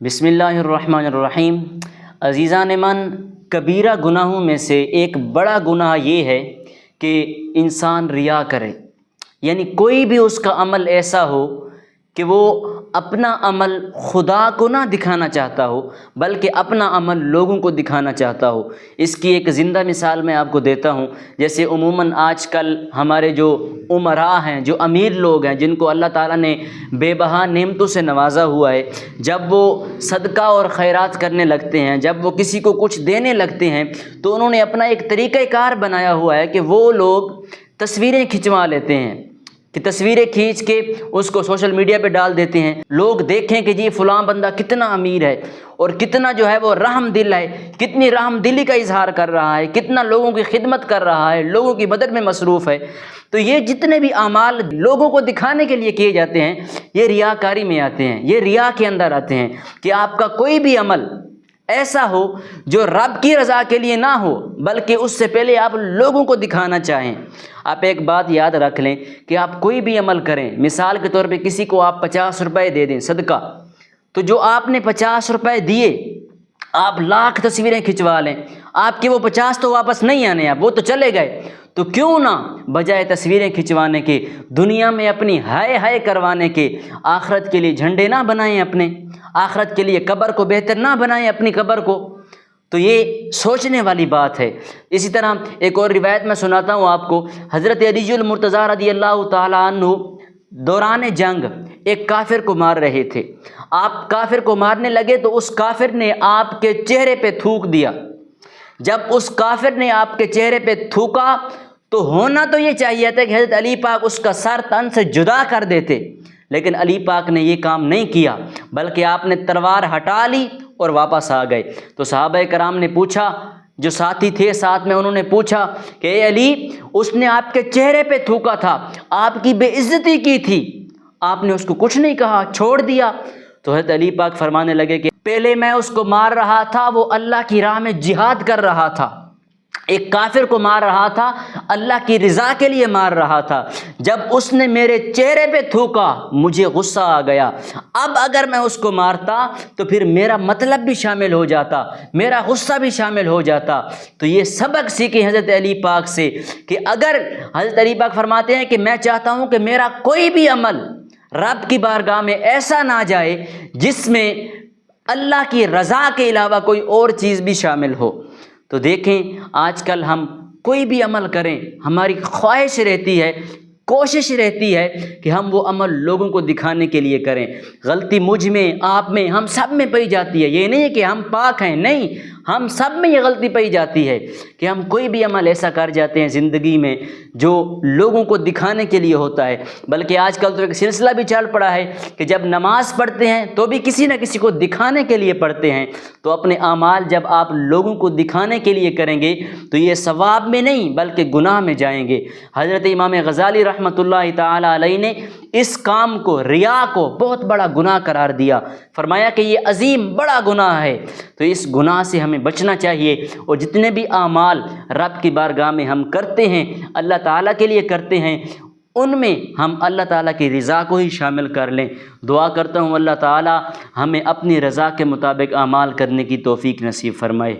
بسم اللہ الرحمن الرحیم۔ عزیزان من، کبیرہ گناہوں میں سے ایک بڑا گناہ یہ ہے کہ انسان ریا کرے، یعنی کوئی بھی اس کا عمل ایسا ہو کہ وہ اپنا عمل خدا کو نہ دکھانا چاہتا ہو بلکہ اپنا عمل لوگوں کو دکھانا چاہتا ہو۔ اس کی ایک زندہ مثال میں آپ کو دیتا ہوں۔ جیسے عموماً آج کل ہمارے جو امراء ہیں، جو امیر لوگ ہیں، جن کو اللہ تعالیٰ نے بے بہا نعمتوں سے نوازا ہوا ہے، جب وہ صدقہ اور خیرات کرنے لگتے ہیں، جب وہ کسی کو کچھ دینے لگتے ہیں، تو انہوں نے اپنا ایک طریقہ کار بنایا ہوا ہے کہ وہ لوگ تصویریں کھنچوا لیتے ہیں، کہ تصویریں کھینچ کے اس کو سوشل میڈیا پہ ڈال دیتے ہیں، لوگ دیکھیں کہ جی فلاں بندہ کتنا امیر ہے اور کتنا جو ہے وہ رحم دل ہے، کتنی رحم دلی کا اظہار کر رہا ہے، کتنا لوگوں کی خدمت کر رہا ہے، لوگوں کی مدد میں مصروف ہے۔ تو یہ جتنے بھی اعمال لوگوں کو دکھانے کے لیے کیے جاتے ہیں، یہ ریاکاری میں آتے ہیں، یہ ریا کے اندر آتے ہیں، کہ آپ کا کوئی بھی عمل ایسا ہو جو رب کی رضا کے لیے نہ ہو بلکہ اس سے پہلے آپ لوگوں کو دکھانا چاہیں۔ آپ ایک بات یاد رکھ لیں کہ آپ کوئی بھی عمل کریں، مثال کے طور پہ کسی کو آپ 50 روپے دے دیں صدقہ، تو جو آپ نے 50 روپے دیے، آپ لاکھ تصویریں کھنچوا لیں، آپ کے وہ 50 تو واپس نہیں آنے، اب وہ تو چلے گئے، تو کیوں نہ بجائے تصویریں کھنچوانے کے، دنیا میں اپنی ہائے ہائے کروانے کے، آخرت کے لیے جھنڈے نہ بنائیں، اپنے آخرت کے لیے قبر کو بہتر نہ بنائیں، اپنی قبر کو۔ تو یہ سوچنے والی بات ہے۔ اسی طرح ایک اور روایت میں سناتا ہوں آپ کو۔ حضرت علی المرتضیٰ رضی اللہ تعالیٰ عنہ دوران جنگ ایک کافر کو مار رہے تھے۔ آپ کافر کو مارنے لگے تو اس کافر نے آپ کے چہرے پہ تھوک دیا۔ جب اس کافر نے آپ کے چہرے پہ تھوکا تو ہونا تو یہ چاہیے تھا کہ حضرت علی پاک اس کا سر تن سے جدا کر دیتے، لیکن علی پاک نے یہ کام نہیں کیا، بلکہ آپ نے تلوار ہٹا لی اور واپس آ گئے۔ تو صحابہ کرام نے پوچھا، جو ساتھی تھے ساتھ میں، انہوں نے پوچھا کہ اے علی، اس نے آپ کے چہرے پہ تھوکا تھا، آپ کی بے عزتی کی تھی، آپ نے اس کو کچھ نہیں کہا، چھوڑ دیا۔ تو حضرت علی پاک فرمانے لگے کہ پہلے میں اس کو مار رہا تھا، وہ اللہ کی راہ میں جہاد کر رہا تھا، ایک کافر کو مار رہا تھا، اللہ کی رضا کے لیے مار رہا تھا۔ جب اس نے میرے چہرے پہ تھوکا مجھے غصہ آ گیا، اب اگر میں اس کو مارتا تو پھر میرا مطلب بھی شامل ہو جاتا، میرا غصہ بھی شامل ہو جاتا۔ تو یہ سبق سیکھیں حضرت علی پاک سے، کہ اگر حضرت علی پاک فرماتے ہیں کہ میں چاہتا ہوں کہ میرا کوئی بھی عمل رب کی بارگاہ میں ایسا نہ جائے جس میں اللہ کی رضا کے علاوہ کوئی اور چیز بھی شامل ہو۔ تو دیکھیں آج کل ہم کوئی بھی عمل کریں، ہماری خواہش رہتی ہے، کوشش رہتی ہے کہ ہم وہ عمل لوگوں کو دکھانے کے لیے کریں۔ غلطی مجھ میں، آپ میں، ہم سب میں پائی جاتی ہے۔ یہ نہیں ہے کہ ہم پاک ہیں، نہیں، ہم سب میں یہ غلطی پائی جاتی ہے کہ ہم کوئی بھی عمل ایسا کر جاتے ہیں زندگی میں جو لوگوں کو دکھانے کے لیے ہوتا ہے۔ بلکہ آج کل تو ایک سلسلہ بھی چل پڑا ہے کہ جب نماز پڑھتے ہیں تو بھی کسی نہ کسی کو دکھانے کے لیے پڑھتے ہیں۔ تو اپنے اعمال جب آپ لوگوں کو دکھانے کے لیے کریں گے تو یہ ثواب میں نہیں بلکہ گناہ میں جائیں گے۔ حضرت امام غزالی رحمۃ اللہ تعالی علیہ نے اس کام کو، ریا کو، بہت بڑا گناہ قرار دیا، فرمایا کہ یہ عظیم بڑا گناہ ہے۔ تو اس گناہ سے ہمیں بچنا چاہیے، اور جتنے بھی اعمال رب کی بارگاہ میں ہم کرتے ہیں، اللہ تعالیٰ کے لیے کرتے ہیں، ان میں ہم اللہ تعالیٰ کی رضا کو ہی شامل کر لیں۔ دعا کرتا ہوں اللہ تعالیٰ ہمیں اپنی رضا کے مطابق اعمال کرنے کی توفیق نصیب فرمائے۔